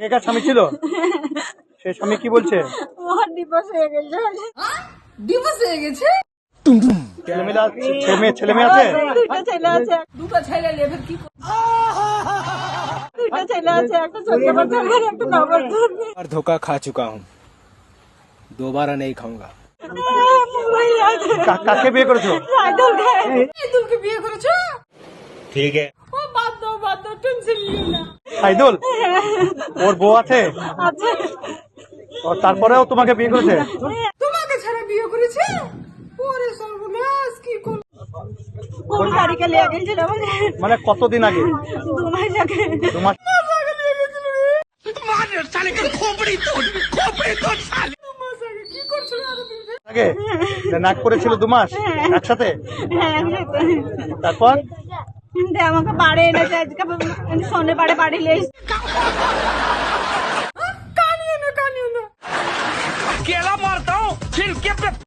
একার স্বামী ছিল, সেই স্বামী কি বলছে? ডিভোর্স হয়ে গেছে। ডিভোর্স হয়ে গেছে? ছেলে মেয়ে আছে? দুটো ছেলে আছে। দুটো ছেলে লেভেল কি দুটো ছেলে আছে, একটা 14 বছরের, একটা 9 বছরের। और धोखा खा चुका हूँ, दोबारा नहीं खाऊंगा। কাকে বিয়ে করেছো? আইদুলকে বিয়ে করেছো? ठीक है। ও বাদ দাও, টেনশন নিও না। আইদুল, ওর বউ আছে? আছে। তারপরেও তোমাকে বিয়ে করেছে? তোমাকে ছাড়া বিয়ে করেছে? ওরে সর্বনাশ, কি করব? কোন তারিখে লিয়ে গেছিল বলে? মানে কতদিন আগে? 2 মাস আগে। 2 মাস আগে বিয়ে গেছিল রে। मार साले का खोपड़ी तोड़ साले। 2 মাস আগে কি করছিল আর তুমি? আগে নাক করেছিল 2 মাস একসাথে? হ্যাঁ, একসাথে। তারপর আমাকে বাড়ি এনেছে, আজকে সোনে বাড়ি লিয়ে কানিও না। अकेला मारता हूँ फिर क्या